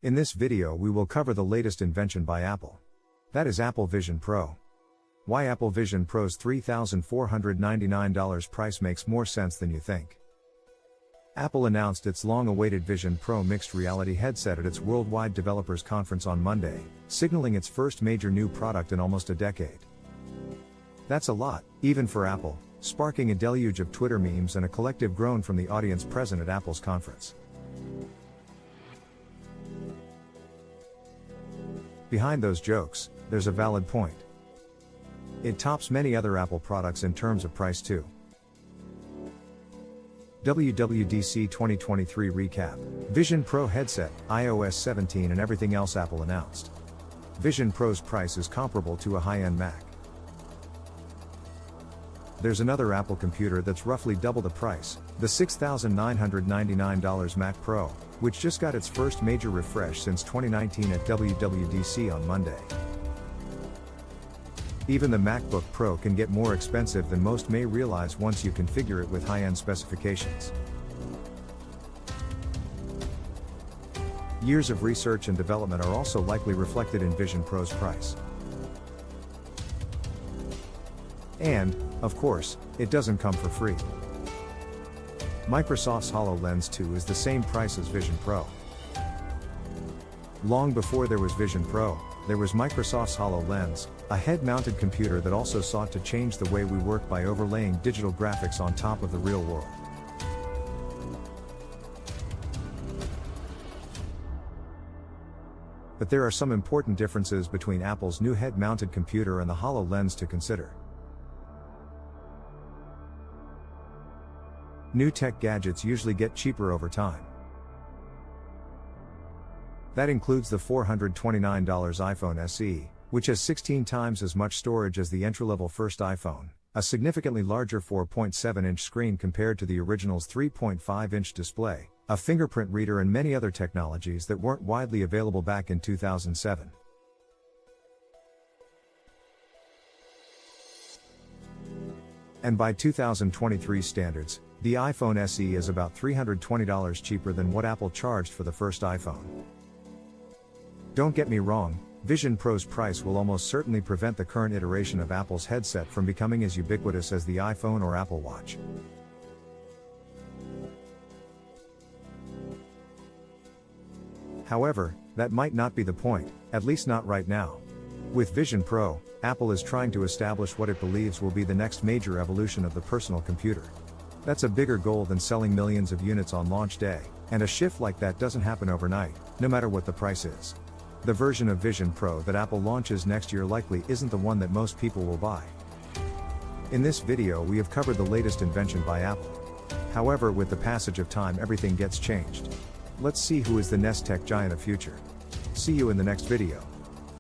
In this video we will cover the latest invention by Apple. That is Apple Vision Pro. Why Apple Vision Pro's $3,499 price makes more sense than you think. Apple announced its long-awaited Vision Pro mixed reality headset at its Worldwide Developers Conference on Monday, signaling its first major new product in almost a decade. That's a lot, even for Apple, sparking a deluge of Twitter memes and a collective groan from the audience present at Apple's conference. Behind those jokes, there's a valid point. It tops many other Apple products in terms of price too. WWDC 2023 Recap: Vision Pro headset, iOS 17 and everything else Apple announced. Vision Pro's price is comparable to a high-end Mac. There's another Apple computer that's roughly double the price, the $6,999 Mac Pro, which just got its first major refresh since 2019 at WWDC on Monday. Even the MacBook Pro can get more expensive than most may realize once you configure it with high-end specifications. Years of research and development are also likely reflected in Vision Pro's price. And, of course, it doesn't come for free. Microsoft's HoloLens 2 is the same price as Vision Pro. Long before there was Vision Pro, there was Microsoft's HoloLens, a head-mounted computer that also sought to change the way we work by overlaying digital graphics on top of the real world. But there are some important differences between Apple's new head-mounted computer and the HoloLens to consider. New tech gadgets usually get cheaper over time. That includes the $429 iPhone SE, which has 16 times as much storage as the entry-level first iPhone, a significantly larger 4.7-inch screen compared to the original's 3.5-inch display, a fingerprint reader and many other technologies that weren't widely available back in 2007. And by 2023 standards, the iPhone SE is about $320 cheaper than what Apple charged for the first iPhone. Don't get me wrong, Vision Pro's price will almost certainly prevent the current iteration of Apple's headset from becoming as ubiquitous as the iPhone or Apple Watch. However, that might not be the point, at least not right now. With Vision Pro, Apple is trying to establish what it believes will be the next major evolution of the personal computer. That's a bigger goal than selling millions of units on launch day, and a shift like that doesn't happen overnight, no matter what the price is. The version of Vision Pro that Apple launches next year likely isn't the one that most people will buy. In this video we have covered the latest invention by Apple. However, with the passage of time everything gets changed. Let's see who is the next tech giant of future. See you in the next video.